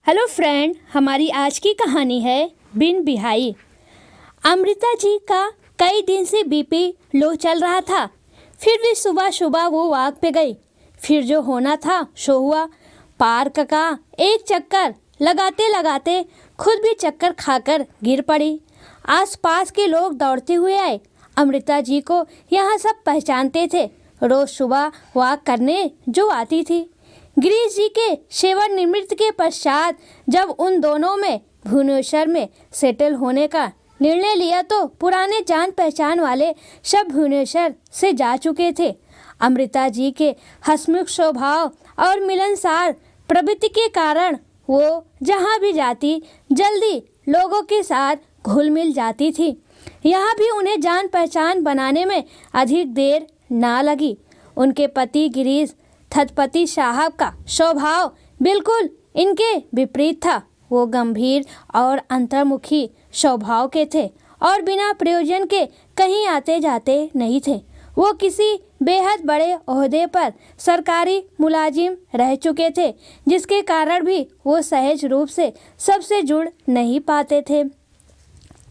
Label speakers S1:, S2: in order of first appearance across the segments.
S1: Hello friend, हमारी आज की कहानी है बिन बिहाई। अमृता जी का कई दिन से बीपी लो चल रहा था। फिर भी सुबह सुबह वो वॉक पे गई। फिर जो होना था सो हुआ। पार्क का एक चक्कर लगाते लगाते खुद भी चक्कर खाकर गिर पड़ी। आसपास के लोग दौड़ते हुए आए। अमृता जी को यहाँ सब पहचानते थे। रोज सुबह वॉक करने जो आती थी। गिरीश जी के सेवानिवृत्त के पश्चात जब उन दोनों में भुवनेश्वर में सेटल होने का निर्णय लिया तो पुराने जान पहचान वाले सब भुवनेश्वर से जा चुके थे। अमृता जी के हंसमुख स्वभाव और मिलनसार प्रवृत्ति के कारण वो जहाँ भी जाती जल्दी लोगों के साथ घुल मिल जाती थी। यहाँ भी उन्हें जान पहचान बनाने में अधिक देर ना लगी। उनके पति गिरीश थतपति साहब का स्वभाव बिल्कुल इनके विपरीत था। वो गंभीर और अंतर्मुखी स्वभाव के थे और बिना प्रयोजन के कहीं आते जाते नहीं थे। वो किसी बेहद बड़े ओहदे पर सरकारी मुलाजिम रह चुके थे, जिसके कारण भी वो सहज रूप से सबसे जुड़ नहीं पाते थे।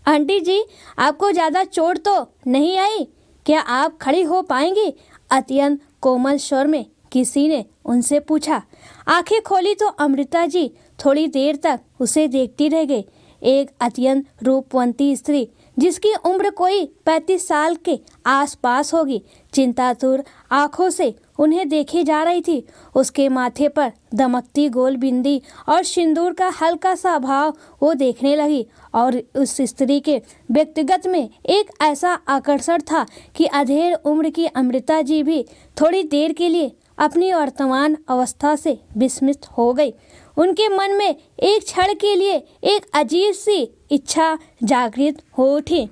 S1: आंटी जी, आपको ज़्यादा चोट तो नहीं आई? क्या आप खड़ी हो पाएंगी? अत्यंत कोमल स्वर में किसी ने उनसे पूछा। आंखें खोली तो अमृता जी थोड़ी देर तक उसे देखती रह गई। एक अत्यंत रूपवंती स्त्री जिसकी उम्र कोई 35 साल के आसपास होगी, चिंतातुर आंखों से उन्हें देखे जा रही थी। उसके माथे पर दमकती गोल बिंदी और सिंदूर का हल्का सा भाव वो देखने लगी और उस स्त्री के व्यक्तिगत में एक ऐसा आकर्षण था कि अधेड़ उम्र की अमृता जी भी थोड़ी देर के लिए अपनी वर्तमान अवस्था से विस्मित हो गई। उनके मन में एक क्षण के लिए एक अजीब सी इच्छा जागृत हो उठी।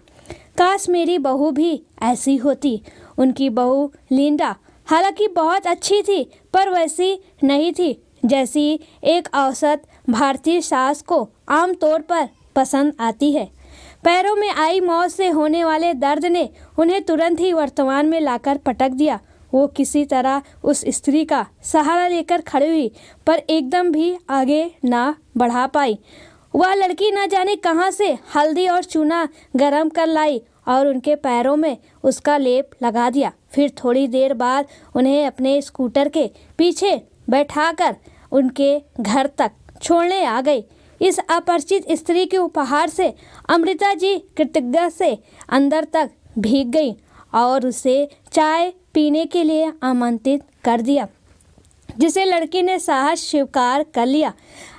S1: काश मेरी बहू भी ऐसी होती। उनकी बहू लिंडा हालांकि बहुत अच्छी थी, पर वैसी नहीं थी जैसी एक औसत भारतीय सास को आमतौर पर पसंद आती है। पैरों में आई मौत से होने वाले दर्द ने उन्हें तुरंत ही वर्तमान में लाकर पटक दिया। वो किसी तरह उस स्त्री का सहारा लेकर खड़ी हुई, पर एकदम भी आगे ना बढ़ा पाई। वह लड़की न जाने कहां से हल्दी और चूना गरम कर लाई और उनके पैरों में उसका लेप लगा दिया। फिर थोड़ी देर बाद उन्हें अपने स्कूटर के पीछे बैठाकर उनके घर तक छोड़ने आ गई। इस अपरिचित स्त्री के उपहार से अमृता जी कृतज्ञता से अंदर तक भीग गई और उसे चाय पीने के लिए आमंत्रित कर दिया, जिसे लड़की ने साहस स्वीकार कर लिया।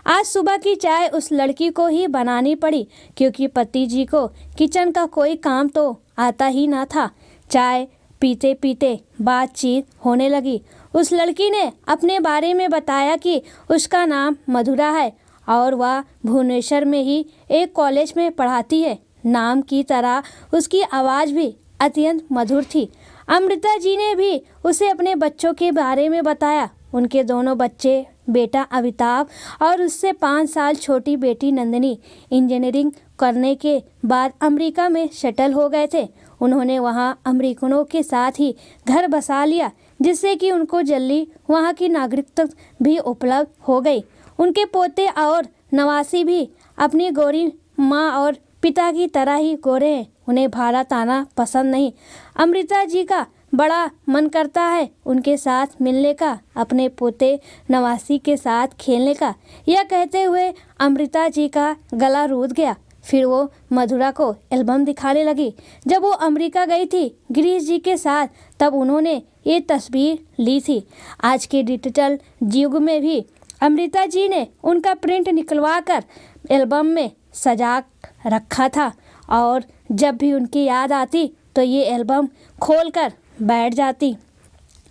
S1: आज सुबह की चाय उस लड़की को ही बनानी पड़ी, क्योंकि पति जी को किचन का कोई काम तो आता ही ना था। चाय पीते पीते बातचीत होने लगी। उस लड़की ने अपने बारे में बताया कि उसका नाम मधुरा है और वह भुवनेश्वर में ही एक कॉलेज में पढ़ाती है। नाम की तरह उसकी आवाज़ भी अत्यंत मधुर थी। अमृता जी ने भी उसे अपने बच्चों के बारे में बताया। उनके दोनों बच्चे, बेटा अमिताभ और उससे 5 साल छोटी बेटी नंदिनी, इंजीनियरिंग करने के बाद अमेरिका में सेटल हो गए थे। उन्होंने वहां अमेरिकनों के साथ ही घर बसा लिया, जिससे कि उनको जल्दी वहां की नागरिकता भी उपलब्ध हो गई। उनके पोते और नवासी भी अपनी गोरी माँ और पिता की तरह ही गोरे हैं। उन्हें भारत आना पसंद नहीं। अमृता जी का बड़ा मन करता है उनके साथ मिलने का, अपने पोते नवासी के साथ खेलने का। यह कहते हुए अमृता जी का गला रूंध गया। फिर वो मधुरा को एल्बम दिखाने लगी। जब वो अमेरिका गई थी गिरीश जी के साथ, तब उन्होंने ये तस्वीर ली थी। आज के डिजिटल युग में भी अमृता जी ने उनका प्रिंट निकलवा कर एल्बम में सजा रखा था और जब भी उनकी याद आती तो ये एल्बम खोलकर बैठ जाती।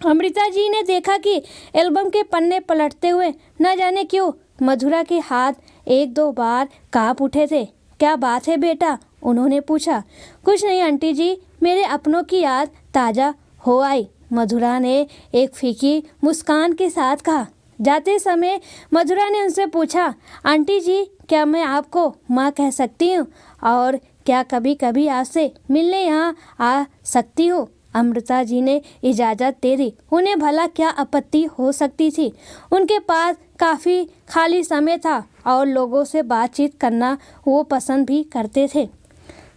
S1: अमृता जी ने देखा कि एल्बम के पन्ने पलटते हुए न जाने क्यों मधुरा के हाथ 1-2 बार कांप उठे थे। क्या बात है बेटा? उन्होंने पूछा। कुछ नहीं आंटी जी, मेरे अपनों की याद ताज़ा हो आई, मधुरा ने एक फीकी मुस्कान के साथ कहा। जाते समय मधुरा ने उनसे पूछा, आंटी जी क्या मैं आपको माँ कह सकती हूँ और क्या कभी कभी आपसे मिलने यहाँ आ सकती हूँ? अमृता जी ने इजाज़त दे दी। उन्हें भला क्या आपत्ति हो सकती थी? उनके पास काफ़ी खाली समय था और लोगों से बातचीत करना वो पसंद भी करते थे।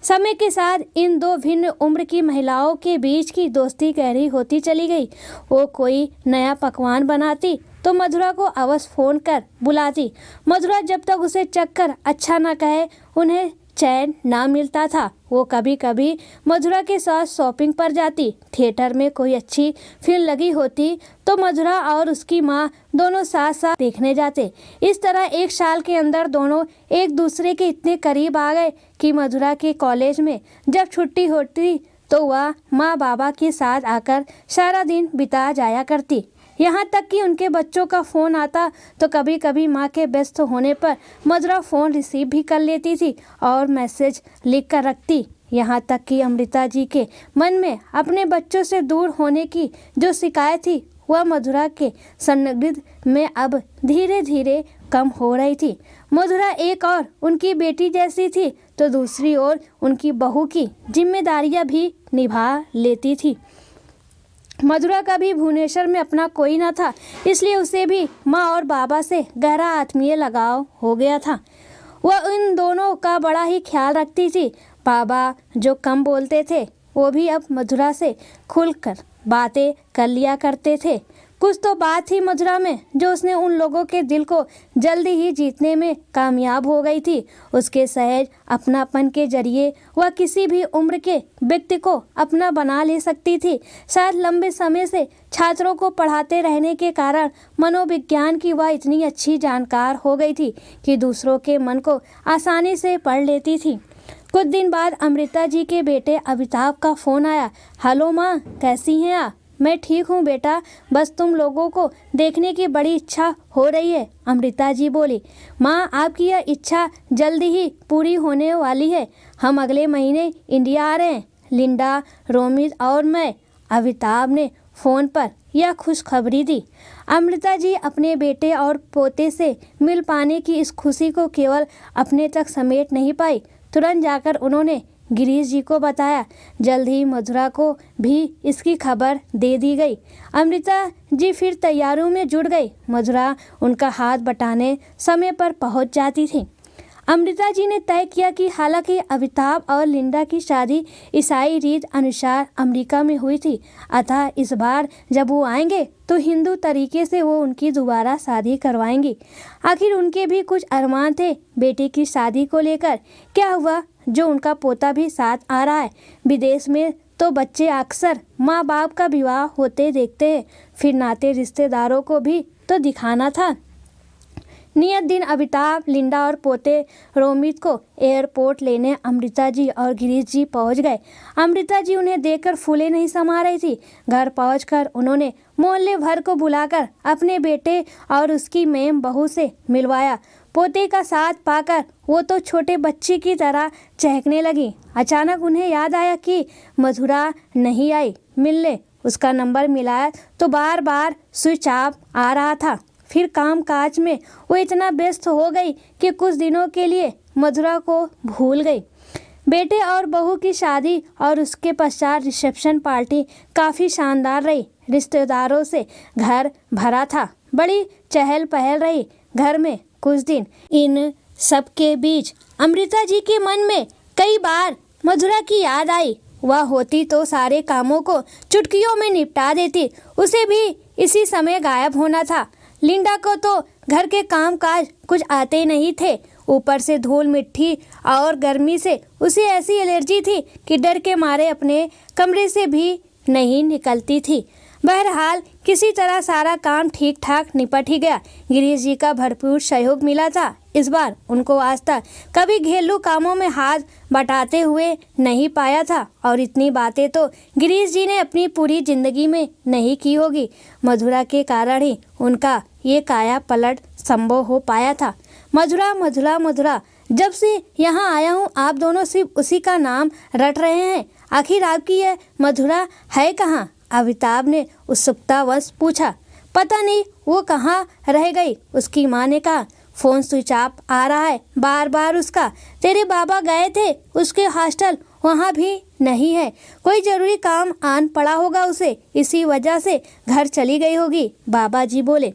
S1: समय के साथ इन दो भिन्न उम्र की महिलाओं के बीच की दोस्ती गहरी होती चली गई। वो कोई नया पकवान बनाती तो मधुरा को अवश्य फ़ोन कर बुलाती। मधुरा जब तक उसे चक्कर अच्छा ना कहे उन्हें चैन ना मिलता था। वो कभी कभी मधुरा के साथ शॉपिंग पर जाती। थिएटर में कोई अच्छी फिल्म लगी होती तो मधुरा और उसकी माँ दोनों साथ साथ देखने जाते। इस तरह 1 साल के अंदर दोनों एक दूसरे के इतने करीब आ गए कि मधुरा के कॉलेज में जब छुट्टी होती तो वह माँ बाबा के साथ आकर सारा दिन बिता जाया करती। यहाँ तक कि उनके बच्चों का फ़ोन आता तो कभी कभी माँ के व्यस्त होने पर मधुरा फ़ोन रिसीव भी कर लेती थी और मैसेज लिख कर रखती। यहाँ तक कि अमृता जी के मन में अपने बच्चों से दूर होने की जो शिकायत थी वह मधुरा के संदिग्ध में अब धीरे धीरे कम हो रही थी। मधुरा एक और उनकी बेटी जैसी थी तो दूसरी ओर उनकी बहू की जिम्मेदारियाँ भी निभा लेती थी। मधुरा का भी भुवनेश्वर में अपना कोई न था, इसलिए उसे भी माँ और बाबा से गहरा आत्मीय लगाव हो गया था। वह इन दोनों का बड़ा ही ख्याल रखती थी। बाबा जो कम बोलते थे वो भी अब मधुरा से खुलकर बातें कर लिया करते थे। कुछ तो बात थी मधुरा में जो उसने उन लोगों के दिल को जल्दी ही जीतने में कामयाब हो गई थी। उसके सहज अपनापन के जरिए वह किसी भी उम्र के व्यक्ति को अपना बना ले सकती थी। शायद लंबे समय से छात्रों को पढ़ाते रहने के कारण मनोविज्ञान की वह इतनी अच्छी जानकार हो गई थी कि दूसरों के मन को आसानी से पढ़ लेती थी। कुछ दिन बाद अमृता जी के बेटे अमिताभ का फ़ोन आया। हेलो माँ, कैसी हैं आप? मैं ठीक हूँ बेटा, बस तुम लोगों को देखने की बड़ी इच्छा हो रही है। अमृता जी बोली। माँ, आपकी यह इच्छा जल्दी ही पूरी होने वाली है। हम अगले महीने इंडिया आ रहे हैं, लिंडा, रोमित और मैं। अमिताभ ने फ़ोन पर यह खुशखबरी दी। अमृता जी अपने बेटे और पोते से मिल पाने की इस खुशी को केवल अपने तक समेट नहीं पाई। तुरंत जाकर उन्होंने गिरीश जी को बताया। जल्द ही मधुरा को भी इसकी खबर दे दी गई। अमृता जी फिर तैयारियों में जुट गई। मधुरा उनका हाथ बटाने समय पर पहुंच जाती थी। अमृता जी ने तय किया कि हालांकि अमिताभ और लिंडा की शादी ईसाई रीत अनुसार अमेरिका में हुई थी, अतः इस बार जब वो आएंगे तो हिंदू तरीके से वो उनकी दोबारा शादी करवाएंगी। आखिर उनके भी कुछ अरमान थे बेटी की शादी को लेकर। क्या हुआ जो उनका पोता भी साथ आ रहा है। विदेश में तो बच्चे अक्सर माँ बाप का विवाह होते देखते हैं, फिर नाते रिश्तेदारों को भी तो दिखाना था। नियत दिन अमिताभ, लिंडा और पोते रोमित को एयरपोर्ट लेने अमृता जी और गिरीश जी पहुंच गए। अमृता जी उन्हें देखकर फूले नहीं समा रही थी। घर पहुंचकर उन्होंने मोहल्ले भर को बुलाकर अपने बेटे और उसकी मेम बहू से मिलवाया। पोते का साथ पाकर वो तो छोटे बच्चे की तरह चहकने लगी। अचानक उन्हें याद आया कि मधुरा नहीं आई मिलने। उसका नंबर मिलाया तो बार बार स्विच ऑफ आ रहा था। फिर काम काज में वो इतना व्यस्त हो गई कि कुछ दिनों के लिए मधुरा को भूल गई। बेटे और बहू की शादी और उसके पश्चात रिसेप्शन पार्टी काफ़ी शानदार रही। रिश्तेदारों से घर भरा था। बड़ी चहल पहल रही घर में कुछ दिन। इन सब के बीच अमृता जी के मन में कई बार मधुरा की याद आई। वह होती तो सारे कामों को चुटकियों में निपटा देती। उसे भी इसी समय गायब होना था। लिंडा को तो घर के काम काज कुछ आते नहीं थे। ऊपर से धूल मिट्टी और गर्मी से उसे ऐसी एलर्जी थी कि डर के मारे अपने कमरे से भी नहीं निकलती थी। बहरहाल किसी तरह सारा काम ठीक ठाक निपट ही गया। गिरीश जी का भरपूर सहयोग मिला था। इस बार उनको आज तक कभी घरेलू कामों में हाथ बटाते हुए नहीं पाया था और इतनी बातें तो गिरीश जी ने अपनी पूरी जिंदगी में नहीं की होगी। मधुरा के कारण ही उनका ये काया पलट संभव हो पाया था। मधुरा मधुरा मधुरा, जब से यहाँ आया हूँ आप दोनों सिर्फ उसी का नाम रट रहे हैं। आखिर आपकी यह मधुरा है कहाँ? अमिताभ ने उत्सुकतावश पूछा। पता नहीं वो कहाँ रह गई, उसकी माँ ने कहा। फ़ोन स्विच ऑफ आ रहा है बार बार उसका। तेरे बाबा गए थे उसके हॉस्टल, वहाँ भी नहीं है। कोई ज़रूरी काम आन पड़ा होगा उसे, इसी वजह से घर चली गई होगी, बाबा जी बोले।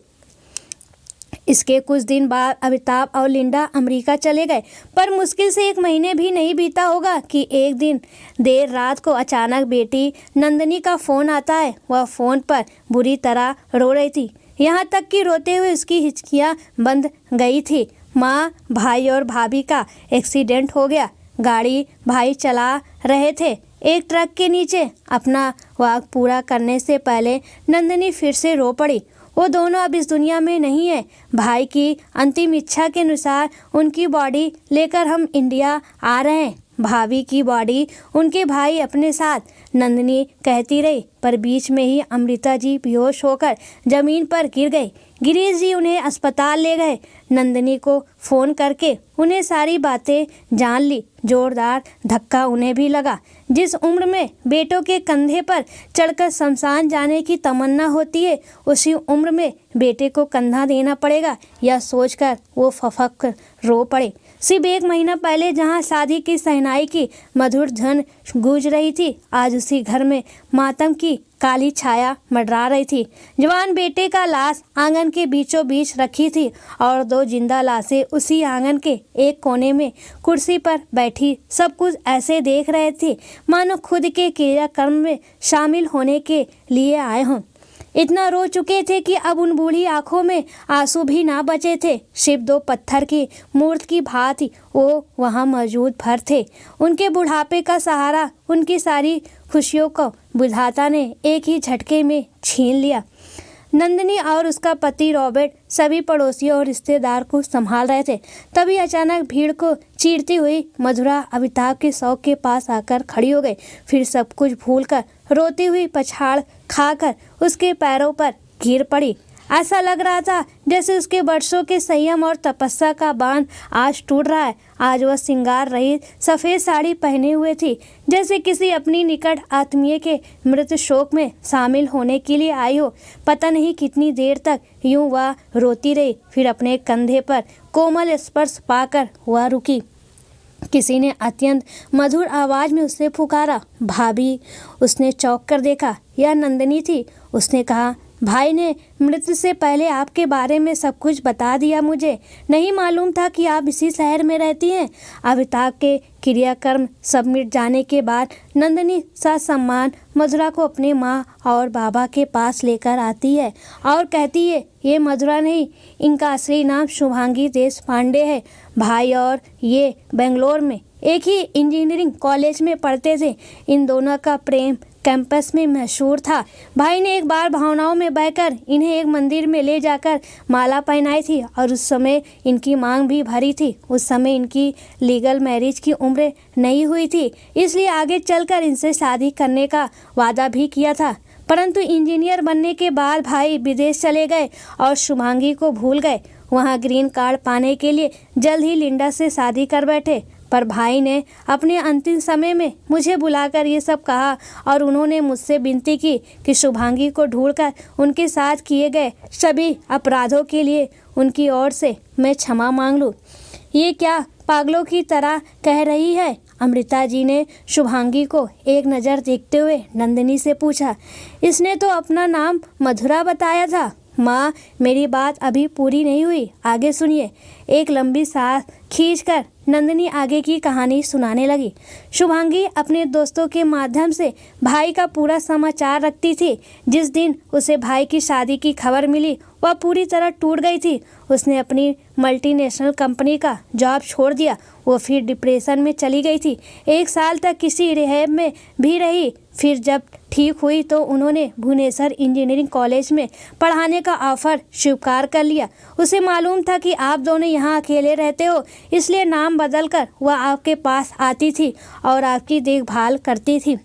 S1: इसके कुछ दिन बाद अमिताभ और लिंडा अमेरिका चले गए, पर मुश्किल से 1 महीने भी नहीं बीता होगा कि एक दिन देर रात को अचानक बेटी नंदिनी का फ़ोन आता है। वह फ़ोन पर बुरी तरह रो रही थी, यहाँ तक कि रोते हुए उसकी हिचकियाँ बंद गई थी। माँ, भाई और भाभी का एक्सीडेंट हो गया। गाड़ी भाई चला रहे थे एक ट्रक के नीचे। अपना वाक पूरा करने से पहले नंदिनी फिर से रो पड़ी। वो दोनों अब इस दुनिया में नहीं है। भाई की अंतिम इच्छा के अनुसार उनकी बॉडी लेकर हम इंडिया आ रहे हैं। भाभी की बॉडी उनके भाई अपने साथ, नंदिनी कहती रही, पर बीच में ही अमृता जी बेहोश होकर जमीन पर गिर गई। गिरीश जी उन्हें अस्पताल ले गए। नंदिनी को फ़ोन करके उन्हें सारी बातें जान ली। जोरदार धक्का उन्हें भी लगा। जिस उम्र में बेटों के कंधे पर चढ़कर शमशान जाने की तमन्ना होती है, उसी उम्र में बेटे को कंधा देना पड़ेगा, यह सोचकर वो फफक कर रो पड़े। सिर्फ 1 महीना पहले जहां शादी की शहनाई की मधुर धुन गूंज रही थी, आज उसी घर में मातम की काली छाया मंडरा रही थी। जवान बेटे का लाश आंगन के बीचों बीच रखी थी और 2 जिंदा लाशें उसी आंगन के एक कोने में कुर्सी पर बैठी सब कुछ ऐसे देख रहे थे मानो खुद के क्रियाक्रम में शामिल होने के लिए आए हों। इतना रो चुके थे कि अब उन बूढ़ी आंखों में आंसू भी ना बचे थे। सिर्फ 2 पत्थर की मूर्ति की भांति वो वहाँ मौजूद भर थे। उनके बुढ़ापे का सहारा उनकी सारी खुशियों को विधाता ने एक ही झटके में छीन लिया। नंदिनी और उसका पति रॉबर्ट सभी पड़ोसियों और रिश्तेदार को संभाल रहे थे। तभी अचानक भीड़ को चीरती हुई मधुरा अमिताभ के शौक के पास आकर खड़ी हो गई। फिर सब कुछ भूलकर रोती हुई पछाड़ खाकर उसके पैरों पर गिर पड़ी। ऐसा लग रहा था जैसे उसके वर्षों के संयम और तपस्या का बांध आज टूट रहा है। आज वह श्रृंगार रहित सफ़ेद साड़ी पहने हुए थी, जैसे किसी अपनी निकट आत्मीय के मृत शोक में शामिल होने के लिए आई हो। पता नहीं कितनी देर तक यूं वह रोती रही, फिर अपने कंधे पर कोमल स्पर्श पाकर वह रुकी। किसी ने अत्यंत मधुर आवाज़ में उससे पुकारा, भाभी। उसने चौंक कर देखा, यह नंदिनी थी। उसने कहा, भाई ने मृत्यु से पहले आपके बारे में सब कुछ बता दिया। मुझे नहीं मालूम था कि आप इसी शहर में रहती हैं। अमिताभ के क्रियाकर्म सब मिट जाने के बाद नंदिनी ससम्मान मधुरा को अपने माँ और बाबा के पास लेकर आती है और कहती है, ये मधुरा नहीं, इनका असली नाम शुभांगी देशपांडे है। भाई और ये बेंगलोर में एक ही इंजीनियरिंग कॉलेज में पढ़ते थे। इन दोनों का प्रेम कैंपस में मशहूर था। भाई ने एक बार भावनाओं में बहकर इन्हें एक मंदिर में ले जाकर माला पहनाई थी और उस समय इनकी मांग भी भरी थी। उस समय इनकी लीगल मैरिज की उम्र नहीं हुई थी, इसलिए आगे चलकर इनसे शादी करने का वादा भी किया था। परंतु इंजीनियर बनने के बाद भाई विदेश चले गए और शुभांगी को भूल गए। वहाँ ग्रीन कार्ड पाने के लिए जल्द ही लिंडा से शादी कर बैठे। पर भाई ने अपने अंतिम समय में मुझे बुलाकर ये सब कहा और उन्होंने मुझसे विनती की कि शुभांगी को ढूंढकर उनके साथ किए गए सभी अपराधों के लिए उनकी ओर से मैं क्षमा मांग लूँ। ये क्या पागलों की तरह कह रही है? अमृता जी ने शुभांगी को एक नज़र देखते हुए नंदिनी से पूछा। इसने तो अपना नाम मधुरा बताया था। माँ, मेरी बात अभी पूरी नहीं हुई, आगे सुनिए। एक लंबी सांस खींचकर नंदिनी आगे की कहानी सुनाने लगी। शुभांगी अपने दोस्तों के माध्यम से भाई का पूरा समाचार रखती थी। जिस दिन उसे भाई की शादी की खबर मिली, वह पूरी तरह टूट गई थी। उसने अपनी मल्टीनेशनल कंपनी का जॉब छोड़ दिया। वो फिर डिप्रेशन में चली गई थी। 1 साल तक किसी रिहैब में भी रही। फिर जब ठीक हुई तो उन्होंने भुवनेश्वर इंजीनियरिंग कॉलेज में पढ़ाने का ऑफर स्वीकार कर लिया। उसे मालूम था कि आप दोनों यहाँ अकेले रहते हो, इसलिए नाम बदलकर वह आपके पास आती थी और आपकी देखभाल करती थी।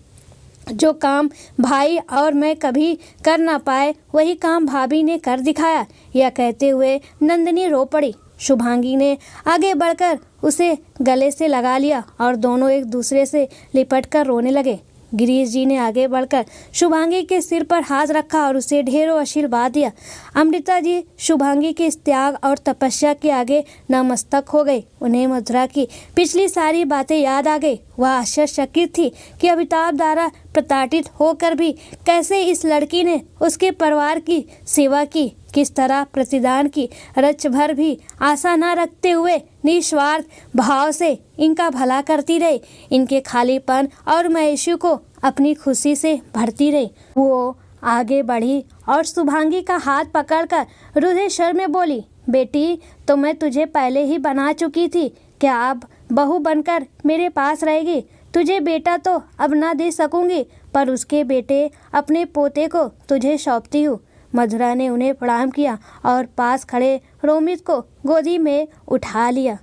S1: जो काम भाई और मैं कभी कर ना पाए, वही काम भाभी ने कर दिखाया। यह कहते हुए नंदिनी रो पड़ी। शुभांगी ने आगे बढ़कर उसे गले से लगा लिया और दोनों एक दूसरे से लिपट कर रोने लगे। गिरीश जी ने आगे बढ़कर शुभांगी के सिर पर हाथ रखा और उसे ढेरों आशीर्वाद दिया। अमृता जी शुभांगी के इस त्याग और तपस्या के आगे नतमस्तक हो गई। उन्हें मधुरा की पिछली सारी बातें याद आ गई। वह आश्चर्यचकित थी कि अमिताभ द्वारा प्रताड़ित होकर भी कैसे इस लड़की ने उसके परिवार की सेवा की, किस तरह प्रतिदान की रच भर भी आशा न रखते हुए निस्वार्थ भाव से इनका भला करती रही, इनके खालीपन और महेशू को अपनी खुशी से भरती रही। वो आगे बढ़ी और शुभांगी का हाथ पकड़कर रुधे स्वर में बोली, बेटी तो मैं तुझे पहले ही बना चुकी थी, क्या अब बहू बनकर मेरे पास रहेगी? तुझे बेटा तो अब ना दे सकूंगी, पर उसके बेटे अपने पोते को तुझे सौंपती हूँ। मधुरा ने उन्हें प्रणाम किया और पास खड़े रोमित को गोदी में उठा लिया।